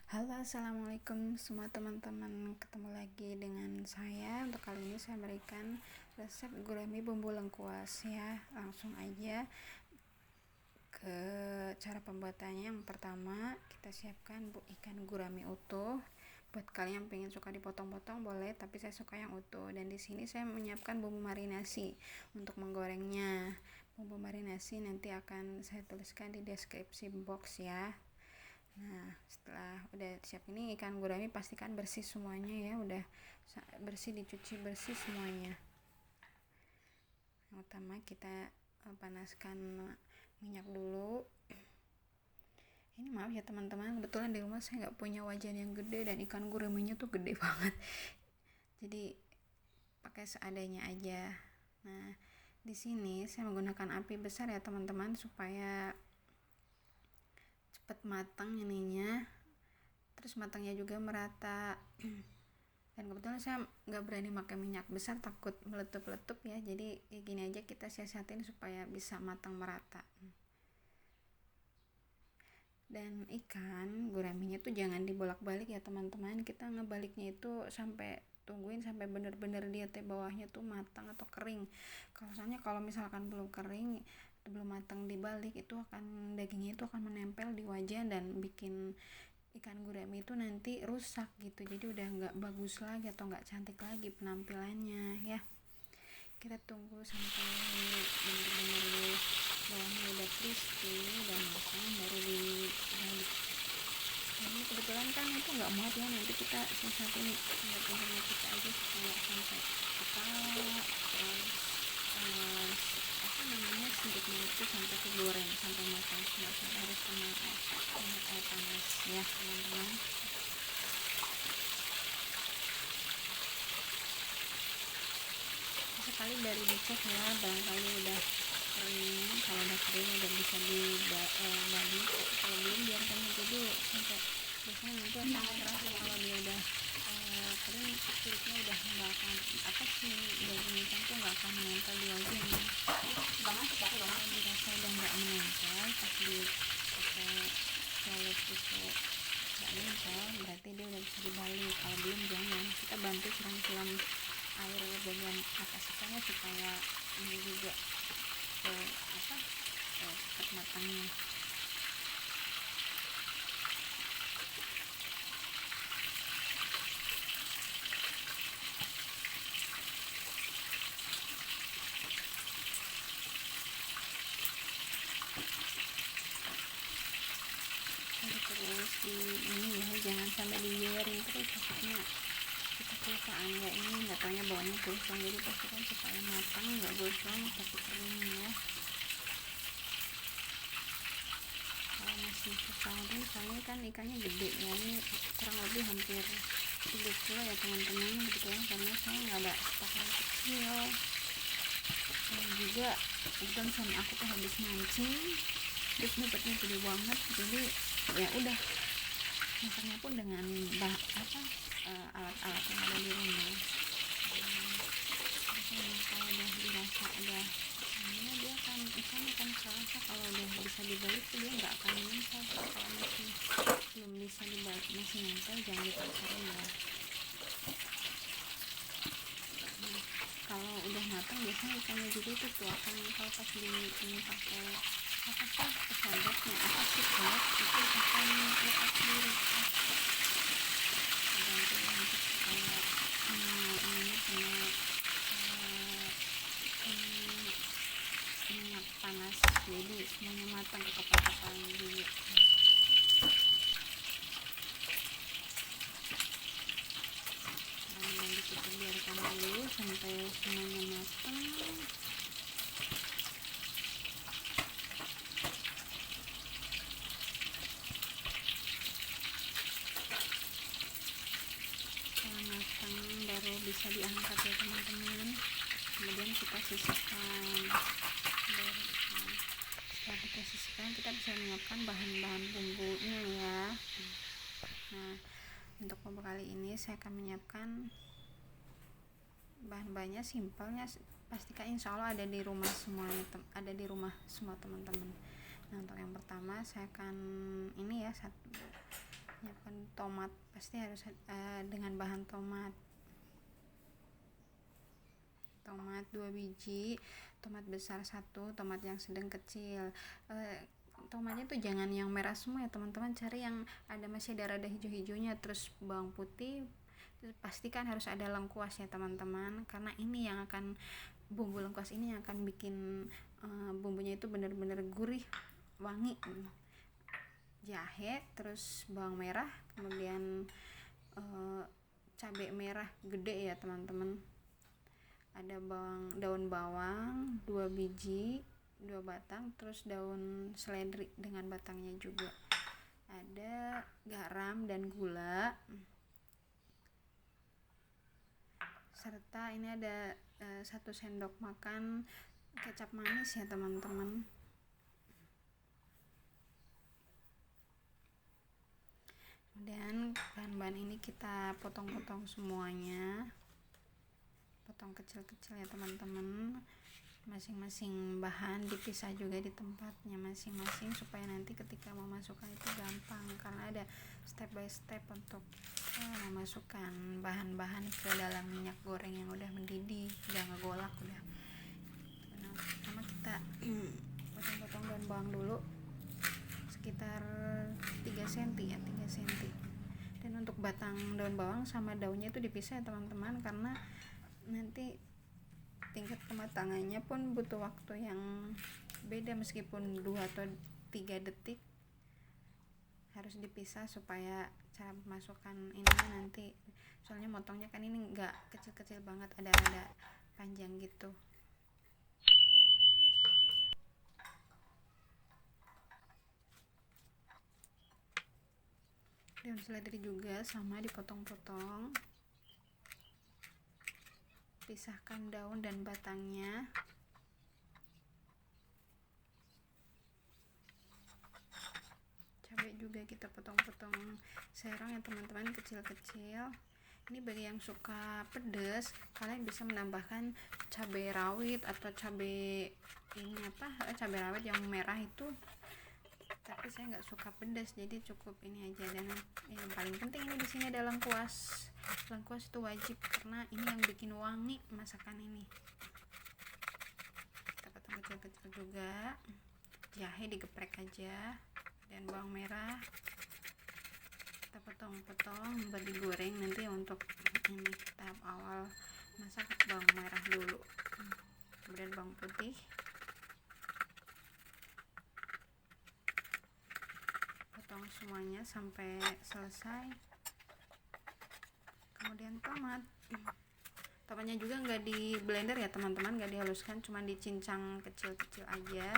Halo, assalamualaikum semua teman-teman. Ketemu lagi dengan saya. Untuk kali ini saya berikan resep gurami bumbu lengkuas ya. Langsung aja ke cara pembuatannya. Yang pertama, kita siapkan ikan gurami utuh. Buat kalian yang pengen suka dipotong-potong boleh, tapi saya suka yang utuh. Dan di sini saya menyiapkan bumbu marinasi untuk menggorengnya. Bumbu marinasi nanti akan saya tuliskan di deskripsi box ya. Nah, setelah udah siap ini ikan gurami pastikan bersih semuanya ya, udah bersih, dicuci bersih semuanya. Yang utama kita panaskan minyak dulu. Ini maaf ya teman-teman, kebetulan di rumah saya nggak punya wajan yang gede dan ikan guraminya tuh gede banget. Jadi pakai seadanya aja. Nah, di sini saya menggunakan api besar ya teman-teman supaya cepat matang ininya, terus matangnya juga merata. Dan kebetulan saya nggak berani pakai minyak besar, takut meletup-letup ya, jadi kayak gini aja kita siasatin supaya bisa matang merata. Dan ikan guraminya tuh jangan dibolak-balik ya teman-teman, kita ngebaliknya itu sampai tungguin sampai bener-bener dia bawahnya tuh matang atau kering. Kalau misalkan belum kering, belum matang dibalik, itu akan dagingnya itu akan menempel di wajan dan bikin ikan gurami itu nanti rusak gitu, jadi udah nggak bagus lagi atau nggak cantik lagi penampilannya ya. Kita tunggu sampai bener-bener bawahnya udah crispy dan matang baru dibalik. Ini kebetulan kan itu nggak muat ya, nanti kita sisain internet kita aja supaya sampai kepala, terus apa namanya, siripnya itu sampai kegoreng, sampai matang semua, sampai harus kena air panas ya teman-teman. Sekali dari dicek ya, barangkali udah kering. Kalau udah kering udah bisa dibalik, kalau belum biarkan aja dulu sampai, biasanya nanti akan terasa kalau dia udah kering, kulitnya udah nggak akan daging ikan tuh nggak akan menempel di wajahnya. Kalau dirasa udah nggak menempel pas pakai colok itu nggak nempel, berarti dia udah bisa dibalik. Kalau belum jangan, kita bantu siram-siram air bagian atas ikannya supaya ini juga cepat matangnya. Terus ini ya, jangan sampai dibiarin terus, takutnya kita kelupaan nggak taunya bawahnya gosong, jadi pastikan supaya matang, nggak gosong tapi kering ya. Kalau masih susah nih, soalnya kan ikannya gede ya, ini kurang lebih hampir 3 kilo ya teman-teman gitu ya, karena saya nggak ada stok yang kecil. Dan juga kebetulan suami aku tuh habis mancing, terus dapatnya gede banget, jadi ya udah masaknya pun dengan alat-alat yang ada di rumah. Kalau udah dirasa udah ini, dia ikan akan kerasa. Kalau udah bisa dibalik tuh dia nggak akan nempel. Kalau masih belum bisa dibalik, masih nempel, jangan dipaksain ya. Kalau udah matang biasanya ikannya juga itu tuh akan nempel pas ini pakai sendoknya, sendok itu akan lepas sendiri. Bantu untuk supaya ini kena minyak panas, jadi semuanya matang ke kepala-kepalanya dulu. Dan kita biarkan dulu sampai semuanya matang. Setelah matang baru bisa diangkat ya teman-teman. Kemudian kita sisihkan. Setelah kita sisihkan, kita bisa menyiapkan bahan-bahan bumbunya ya. Nah, untuk bumbu kali ini saya akan menyiapkan bahan-bahannya simpelnya, pastikan insya Allah ada di rumah semua, teman-teman. Nah, untuk yang pertama saya akan ini ya, menyiapkan tomat, pasti harus dengan bahan tomat 2 biji, tomat besar 1, tomat yang sedang kecil. Tomatnya tuh jangan yang merah semua ya teman-teman, cari yang masih ada rada hijau-hijaunya. Terus bawang putih, pastikan harus ada lengkuas ya teman-teman, karena ini yang akan, bumbu lengkuas ini yang akan bikin bumbunya itu benar-benar gurih, wangi. Jahe, terus bawang merah, kemudian cabai merah gede ya teman-teman, ada daun bawang 2 biji, 2 batang, terus daun seledri dengan batangnya juga, ada garam dan gula, serta ini ada 1 sendok makan kecap manis ya teman-teman. Dan bahan-bahan ini kita potong-potong semuanya, potong kecil-kecil ya teman-teman. Masing-masing bahan dipisah juga di tempatnya masing-masing, supaya nanti ketika memasukkan itu gampang, karena ada step by step untuk memasukkan bahan-bahan ke dalam minyak goreng yang udah mendidih, udah ngegolak udah. Nah, pertama kita potong-potong daun bawang dulu sekitar 3 cm ya, 3 cm. Dan untuk batang daun bawang sama daunnya itu dipisah ya teman-teman, karena nanti tingkat kematangannya pun butuh waktu yang beda, meskipun 2 atau 3 detik harus dipisah supaya cara masukkan ini nanti, soalnya motongnya kan ini enggak kecil-kecil banget, ada panjang gitu. Daun seledri juga sama dipotong-potong, pisahkan daun dan batangnya. Cabai juga kita potong-potong serong ya teman-teman, kecil-kecil. Ini bagi yang suka pedas, kalian bisa menambahkan cabai rawit atau cabai rawit yang merah itu, tapi saya nggak suka pedas jadi cukup ini aja. Dan yang paling penting ini di sini ada lengkuas itu wajib, karena ini yang bikin wangi masakan ini. Kita potong kecil-kecil juga, jahe digeprek aja, dan bawang merah kita potong-potong buat digoreng nanti. Untuk ini tahap awal masak, bawang merah dulu, kemudian bawang putih, potong semuanya sampai selesai. Kemudian tomatnya juga nggak di blender ya teman-teman, nggak dihaluskan, cuma dicincang kecil-kecil aja.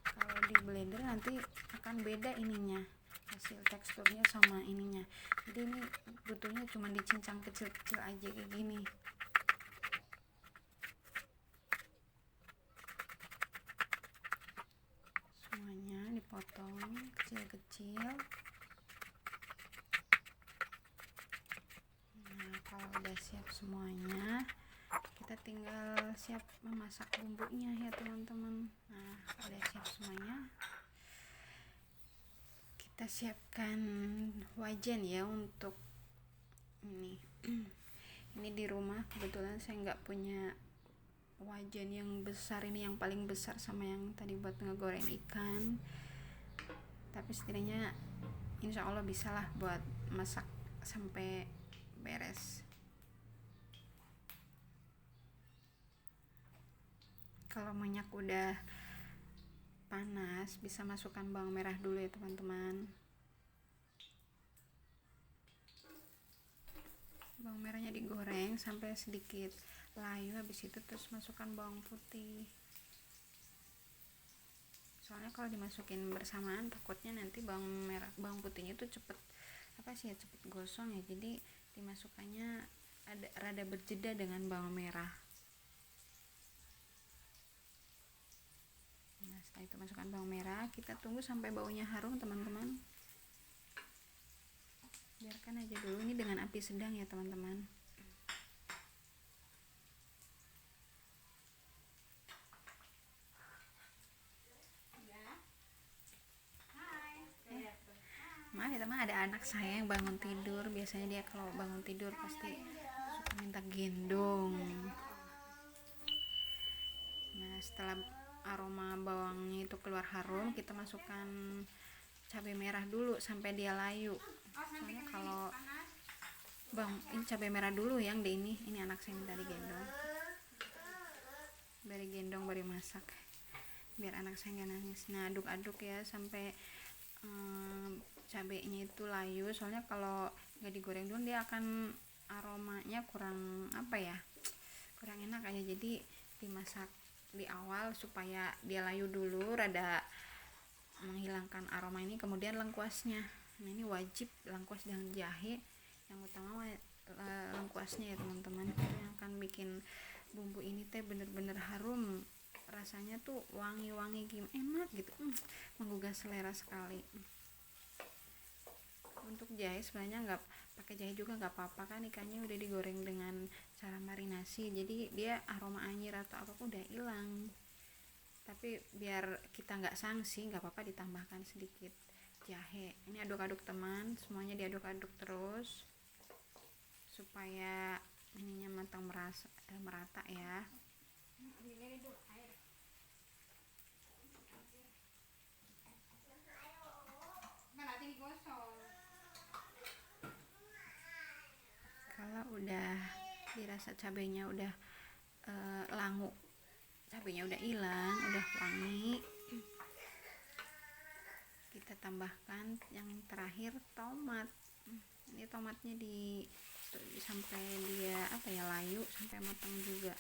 Kalau di blender nanti akan beda ininya, hasil teksturnya sama ininya, jadi ini butuhnya cuma dicincang kecil-kecil aja kayak gini. Semuanya dipotong kecil-kecil. Nah, kalau udah siap semuanya, kita tinggal siap memasak bumbunya ya teman-teman. Nah, udah siap semuanya, kita siapkan wajan ya untuk ini. Ini di rumah kebetulan saya nggak punya wajan yang besar, ini yang paling besar sama yang tadi buat ngegoreng ikan, tapi setidaknya insya Allah bisa lah buat masak sampai beres. Kalau minyak udah panas, bisa masukkan bawang merah dulu ya teman-teman. Bawang merahnya digoreng sampai sedikit layu, habis itu terus masukkan bawang putih. Soalnya kalau dimasukin bersamaan takutnya nanti bawang putihnya itu cepet gosong ya, jadi dimasukannya ada rada berjeda dengan bawang merah. Nah, setelah itu masukkan bawang merah, kita tunggu sampai baunya harum teman-teman. Biarkan aja dulu ini dengan api sedang ya teman-teman. maaf ya teman, ada anak saya yang bangun tidur. Biasanya dia kalau bangun tidur pasti suka minta gendong. Nah, setelah aroma bawangnya itu keluar harum, kita masukkan cabai merah dulu sampai dia layu. Soalnya kalau ini cabai merah dulu yang di ini anak saya minta digendong. Bari gendong, bari masak biar anak saya nggak nangis. Nah, aduk-aduk ya sampai cabenya itu layu. Soalnya kalau nggak digoreng dulu dia akan aromanya kurang kurang enak aja. Jadi dimasak di awal supaya dia layu dulu, rada menghilangkan aroma ini, kemudian lengkuasnya. Nah, ini wajib lengkuas dengan jahe, yang utama lengkuasnya ya teman-teman, yang akan bikin bumbu ini teh bener-bener harum, rasanya tuh wangi-wangi enak gitu, menggugah selera sekali. Untuk jahe sebenarnya nggak pakai jahe juga nggak apa-apa, kan ikannya udah digoreng dengan cara marinasi, jadi dia aroma anyir atau apapun udah hilang. Tapi biar kita nggak sanksi, nggak apa-apa ditambahkan sedikit jahe. Ini aduk-aduk teman, semuanya diaduk-aduk terus supaya ininya matang merata ya. Kalau udah dirasa cabenya udah langu, cabenya udah hilang, udah wangi, kita tambahkan yang terakhir tomat. Ini tomatnya sampai dia layu, sampai matang juga.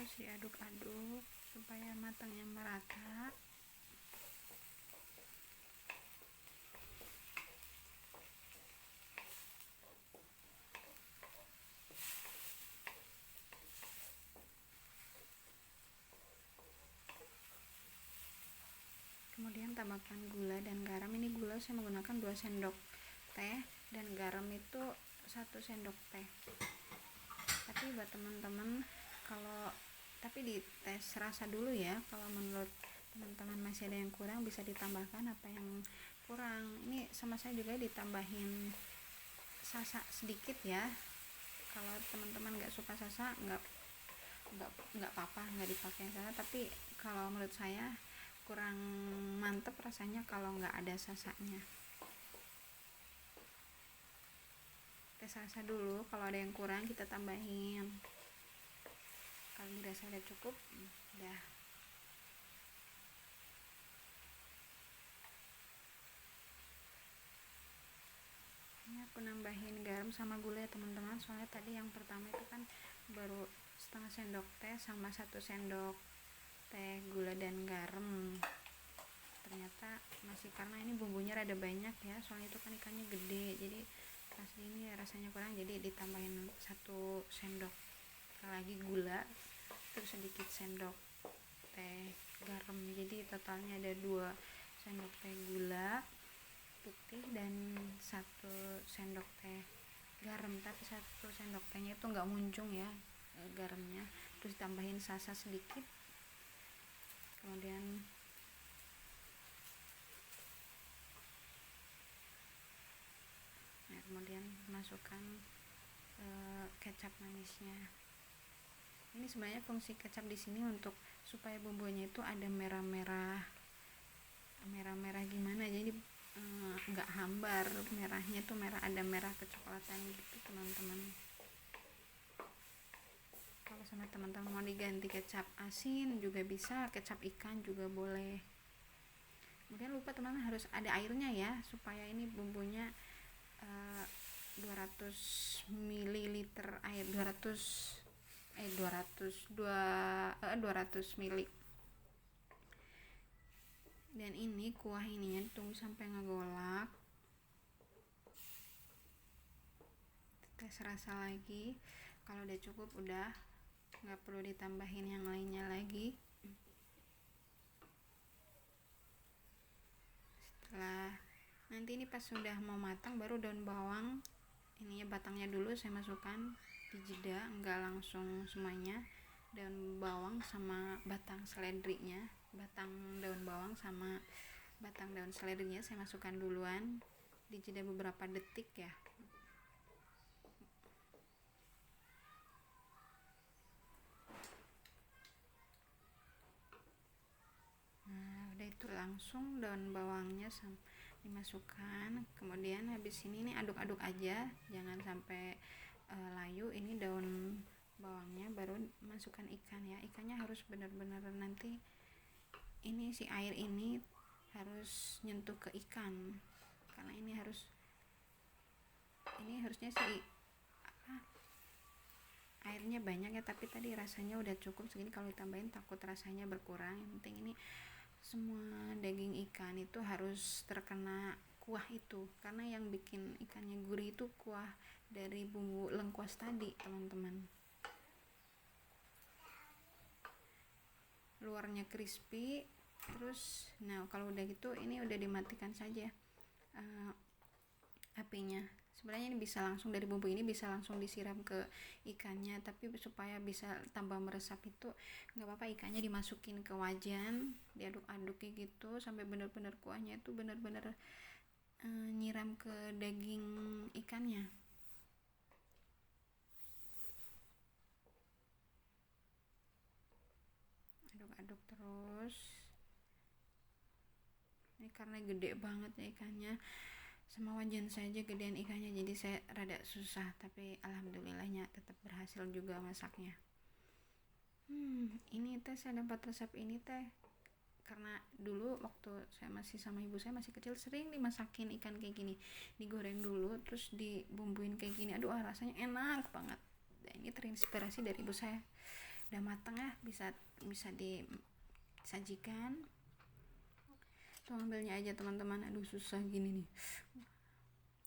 Terus diaduk-aduk supaya matangnya merata. Kemudian tambahkan gula dan garam. Ini gula saya menggunakan 2 sendok teh dan garam itu 1 sendok teh. Tapi buat teman-teman tapi dites rasa dulu ya, kalau menurut teman-teman masih ada yang kurang bisa ditambahkan apa yang kurang. Ini sama saya juga ditambahin sasa sedikit ya. Kalau teman-teman nggak suka sasa nggak apa-apa, nggak dipakai sasa, tapi kalau menurut saya kurang mantep rasanya kalau nggak ada sasanya. Tes rasa dulu, kalau ada yang kurang kita tambahin. Kalau dirasa udah cukup, udah. Ini aku nambahin garam sama gula ya teman-teman, soalnya tadi yang pertama itu kan baru setengah sendok teh sama 1 sendok teh gula dan garam. Ternyata masih, karena ini bumbunya rada banyak ya, soalnya itu kan ikannya gede, jadi ini rasanya kurang, jadi ditambahin 1 sendok lagi gula, terus sedikit sendok teh garam. Jadi totalnya ada 2 sendok teh gula putih dan 1 sendok teh garam, tapi 1 sendok tehnya itu nggak muncung ya garamnya. Terus tambahin sasa sedikit, kemudian masukkan kecap manisnya. Ini sebenarnya fungsi kecap di sini untuk supaya bumbunya itu ada merah-merah gimana, jadi nggak hambar, merahnya tuh ada merah kecoklatan gitu teman-teman. Kalau sama teman-teman mau diganti kecap asin juga bisa, kecap ikan juga boleh. Kemudian lupa teman-teman harus ada airnya ya, supaya ini bumbunya 200 ml air, 200 ml. Dan ini kuah ininya tunggu sampai ngegolak. Tes rasa lagi, kalau udah cukup udah, nggak perlu ditambahin yang lainnya lagi. Setelah Nanti ini pas sudah mau matang baru daun bawang ininya batangnya dulu saya masukkan di jeda, enggak langsung semuanya. Daun bawang sama batang seledrinya, batang daun bawang sama batang daun seledrinya saya masukkan duluan di jeda beberapa detik ya. Nah udah itu langsung daun bawangnya dimasukkan, kemudian habis ini nih aduk-aduk aja, jangan sampai layu. Ini daun bawangnya baru masukkan ikan ya. Ikannya harus benar-benar nanti ini si air ini harus nyentuh ke ikan, karena ini harusnya si airnya banyak ya, tapi tadi rasanya udah cukup segini. Kalau ditambahin takut rasanya berkurang. Yang penting ini semua daging ikan itu harus terkena kuah itu, karena yang bikin ikannya gurih itu kuah dari bumbu lengkuas tadi teman-teman. Luarnya crispy terus. Nah kalau udah gitu ini udah dimatikan saja apinya. Sebenarnya ini bisa langsung dari bumbu ini bisa langsung disiram ke ikannya, tapi supaya bisa tambah meresap itu nggak apa-apa, ikannya dimasukin ke wajan, diaduk-aduk kayak gitu sampai benar-benar kuahnya itu benar-benar nyiram ke daging ikannya. Aduk-aduk terus. Ini karena gede banget ya ikannya, sama wajan saja gedean ikannya, jadi saya rada susah, tapi alhamdulillahnya tetap berhasil juga masaknya. Ini teh saya dapat resep ini teh karena dulu waktu saya masih sama ibu saya masih kecil sering dimasakin ikan kayak gini, digoreng dulu terus dibumbuin kayak gini. Aduh rasanya enak banget. Dan ini terinspirasi dari ibu saya. Udah matang ya, bisa disajikan. Tuh ambilnya aja teman-teman. Aduh susah gini nih,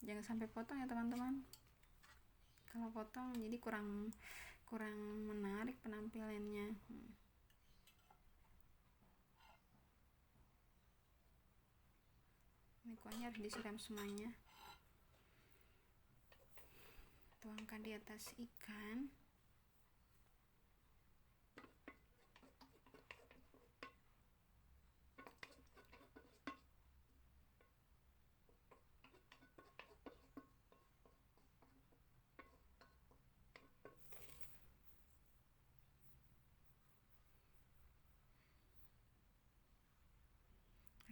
jangan sampai potong ya teman-teman. Kalau potong jadi kurang menarik penampilannya. Ini kuahnya harus disiram semuanya. Tuangkan di atas ikan.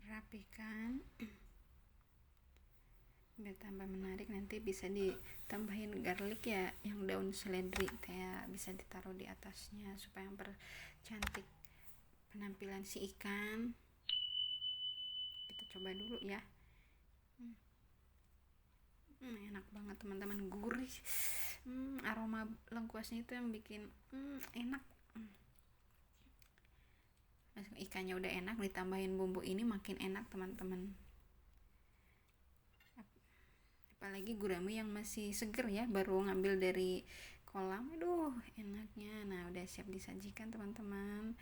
Rapikan biar tambah menarik. Nanti bisa ditambahin garlic ya, yang daun seledri ya, bisa ditaruh di atasnya supaya mempercantik penampilan si ikan. Kita coba dulu ya. Enak banget teman-teman, gurih. Aroma lengkuasnya itu yang bikin enak. Ikannya udah enak, ditambahin bumbu ini makin enak teman-teman. Apalagi gurame yang masih seger ya, baru ngambil dari kolam. Aduh enaknya. Nah udah siap disajikan teman-teman.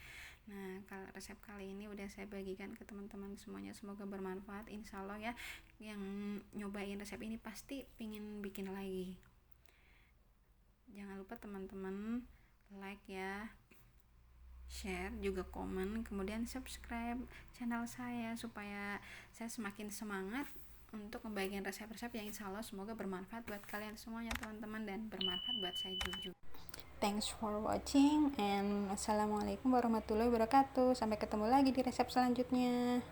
Nah kalau resep kali ini udah saya bagikan ke teman-teman semuanya, semoga bermanfaat. Insya Allah ya, yang nyobain resep ini pasti pingin bikin lagi. Jangan lupa teman-teman like ya, share juga, komen, kemudian subscribe channel saya supaya saya semakin semangat untuk membagikan resep-resep yang insya Allah semoga bermanfaat buat kalian semuanya teman-teman, dan bermanfaat buat saya juga. Thanks for watching and assalamualaikum warahmatullahi wabarakatuh. Sampai ketemu lagi di resep selanjutnya.